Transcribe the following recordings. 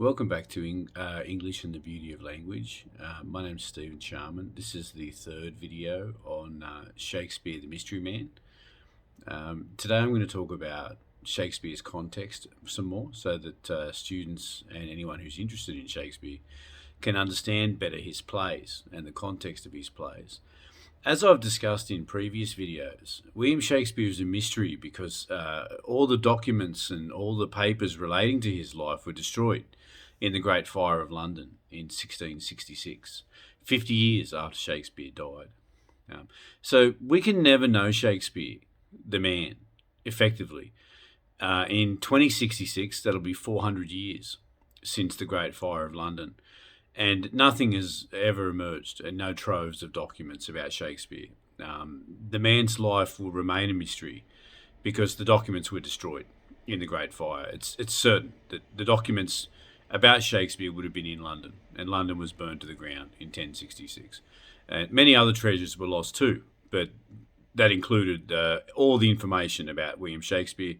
Welcome back to English and the Beauty of Language. My name's Stephen Sharman. This is the third video on Shakespeare the Mystery Man. Today I'm going to talk about Shakespeare's context some more so that students and anyone who's interested in Shakespeare can understand better his plays and the context of his plays. As I've discussed in previous videos, William Shakespeare is a mystery because all the documents and all the papers relating to his life were destroyed in the Great Fire of London in 1666, 50 years after Shakespeare died. So we can never know Shakespeare, the man, effectively. In 2066, that'll be 400 years since the Great Fire of London. And nothing has ever emerged, and no troves of documents about Shakespeare. The man's life will remain a mystery because the documents were destroyed in the Great Fire. It's certain that the documents about Shakespeare would have been in London, and London was burned to the ground in 1066. And many other treasures were lost too, but that included all the information about William Shakespeare,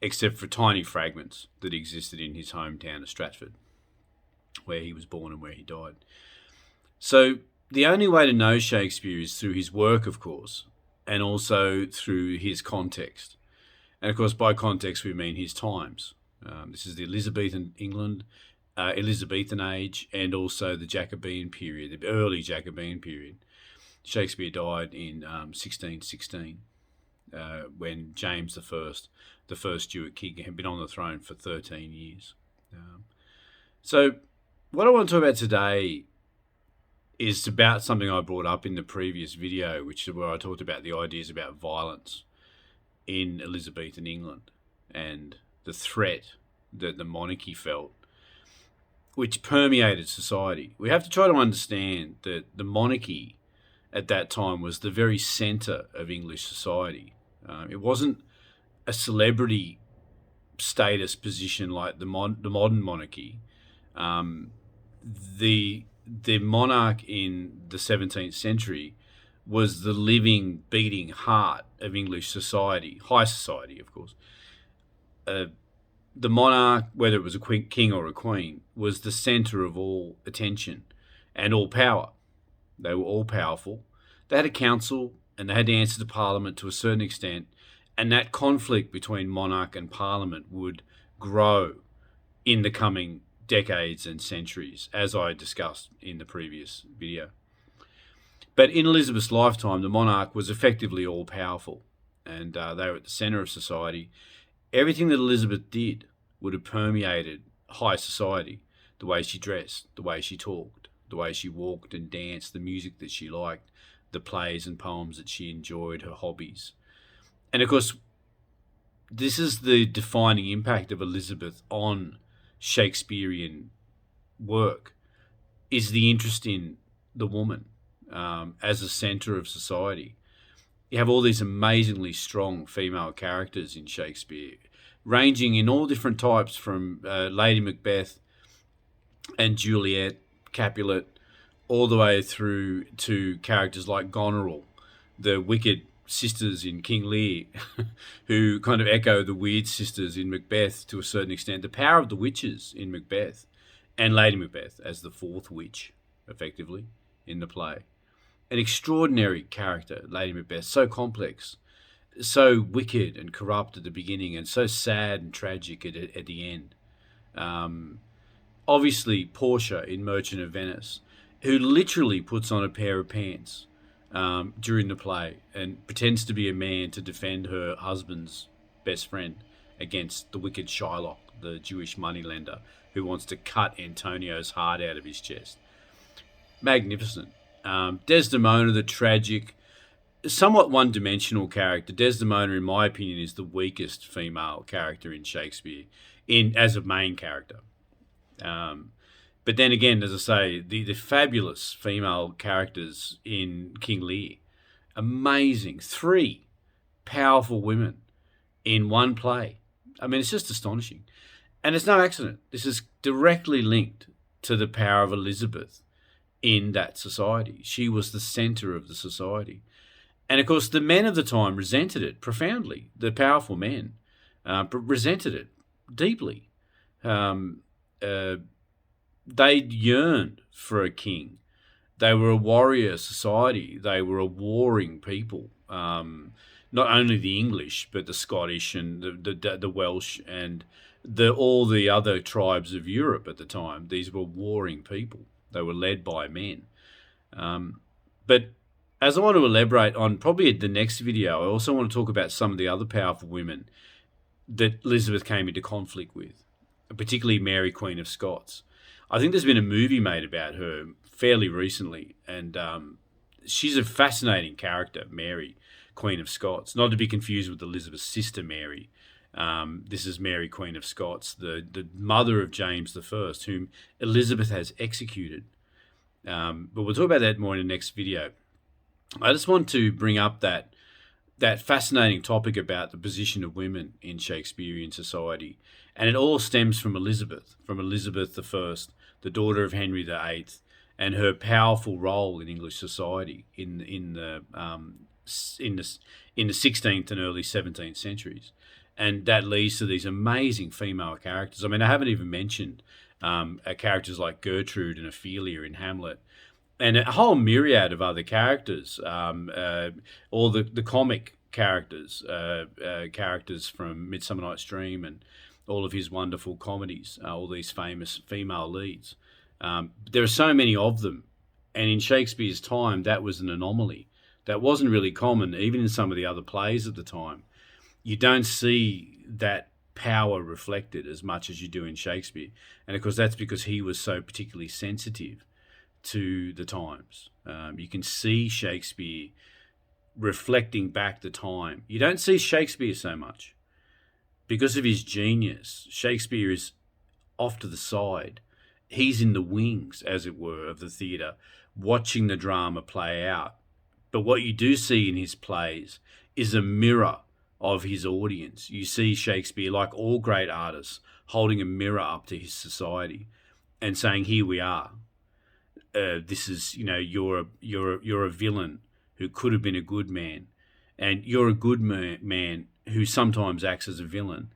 except for tiny fragments that existed in his hometown of Stratford, where he was born and where he died. So the only way to know Shakespeare is through his work, of course, and also through his context. And of course, by context, we mean his times. This is the Elizabethan England, Elizabethan age, and also the Jacobean period, the early Jacobean period. Shakespeare died in 1616, when James I, the first Stuart king, had been on the throne for 13 years. So what I want to talk about today is about something I brought up in the previous video, which is where I talked about the ideas about violence in Elizabethan England and the threat that the monarchy felt, which permeated society. We have to try to understand that the monarchy at that time was the very centre of English society. It wasn't a celebrity status position like the modern monarchy. The monarch in the 17th century was the living, beating heart of English society, high society, of course. The monarch, whether it was a king or a queen, was the centre of all attention and all power. They were all powerful. They had a council and they had to answer to Parliament to a certain extent, and that conflict between monarch and Parliament would grow in the coming decades and centuries, as I discussed in the previous video. But in Elizabeth's lifetime, the monarch was effectively all-powerful, and they were at the centre of society. Everything that Elizabeth did would have permeated high society, the way she dressed, the way she talked, the way she walked and danced, the music that she liked, the plays and poems that she enjoyed, her hobbies. And of course, this is the defining impact of Elizabeth on Shakespearean work, is the interest in the woman as a centre of society. You have all these amazingly strong female characters in Shakespeare, ranging in all different types from Lady Macbeth and Juliet, Capulet, all the way through to characters like Goneril, the wicked sisters in King Lear, who kind of echo the weird sisters in Macbeth to a certain extent. The power of the witches in Macbeth, and Lady Macbeth as the fourth witch, effectively, in the play. An extraordinary character, Lady Macbeth, so complex, so wicked and corrupt at the beginning, and so sad and tragic at the end. Obviously, Portia in Merchant of Venice, who literally puts on a pair of pants during the play and pretends to be a man to defend her husband's best friend against the wicked Shylock, the Jewish moneylender, who wants to cut Antonio's heart out of his chest. Magnificent. Desdemona, the tragic, somewhat one-dimensional character. Desdemona, in my opinion, is the weakest female character in Shakespeare as a main character. But then again, as I say, the fabulous female characters in King Lear, amazing. 3 powerful women in one play. I mean, it's just astonishing. And it's no accident. This is directly linked to the power of Elizabeth in that society. She was the centre of the society. And of course, the men of the time resented it profoundly. The powerful men resented it deeply. they yearned for a king. They were a warrior society. They were a warring people. Not only the English, but the Scottish and the Welsh and all the other tribes of Europe at the time. These were warring people. They were led by men. But as I want to elaborate on probably the next video, I also want to talk about some of the other powerful women that Elizabeth came into conflict with, particularly Mary, Queen of Scots. I think there's been a movie made about her fairly recently, and she's a fascinating character, Mary, Queen of Scots, not to be confused with Elizabeth's sister Mary. This is Mary, Queen of Scots, the mother of James I, whom Elizabeth has executed. But we'll talk about that more in the next video. I just want to bring up that fascinating topic about the position of women in Shakespearean society. And it all stems from Elizabeth I, the daughter of Henry VIII, and her powerful role in English society in the 16th and early 17th centuries. And that leads to these amazing female characters. I mean, I haven't even mentioned characters like Gertrude and Ophelia in Hamlet, and a whole myriad of other characters, all the comic characters, characters from Midsummer Night's Dream and all of his wonderful comedies, all these famous female leads. There are so many of them, and in Shakespeare's time, that was an anomaly. That wasn't really common, even in some of the other plays at the time. You don't see that power reflected as much as you do in Shakespeare. And of course, that's because he was so particularly sensitive to the times. You can see Shakespeare reflecting back the time. You don't see Shakespeare so much. Because of his genius, Shakespeare is off to the side. He's in the wings, as it were, of the theatre, watching the drama play out. But what you do see in his plays is a mirror of his audience. You see Shakespeare, like all great artists, holding a mirror up to his society and saying, "Here we are. This is, you're a villain who could have been a good man, and you're a good man who sometimes acts as a villain."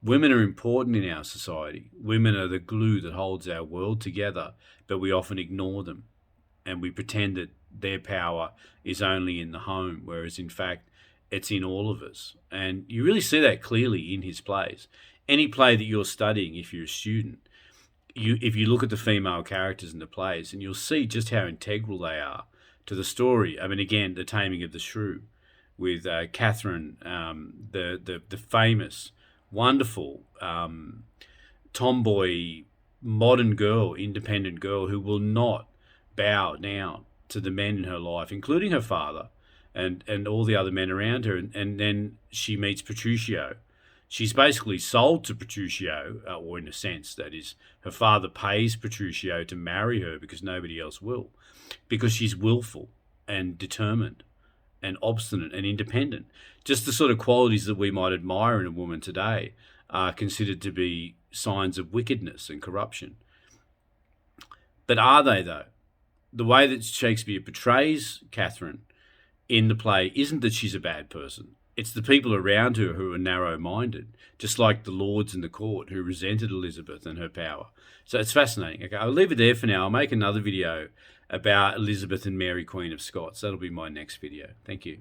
Women are important in our society. Women are the glue that holds our world together, but we often ignore them, and we pretend that their power is only in the home, whereas in fact it's in all of us. And you really see that clearly in his plays. Any play that you're studying, if you're a student, if you look at the female characters in the plays, and you'll see just how integral they are to the story. I mean, again, The Taming of the Shrew with Catherine, the famous, wonderful tomboy, modern girl, independent girl who will not bow down to the men in her life, including her father and all the other men around her. And then she meets Petruchio. She's basically sold to Petruchio, or in a sense, that is, her father pays Petruchio to marry her because nobody else will, because she's willful and determined and obstinate and independent. Just the sort of qualities that we might admire in a woman today are considered to be signs of wickedness and corruption. But are they, though? The way that Shakespeare portrays Catherine in the play isn't that she's a bad person. It's the people around her who are narrow-minded, just like the lords in the court who resented Elizabeth and her power. So it's fascinating. Okay, I'll leave it there for now. I'll make another video about Elizabeth and Mary, Queen of Scots. That'll be my next video. Thank you.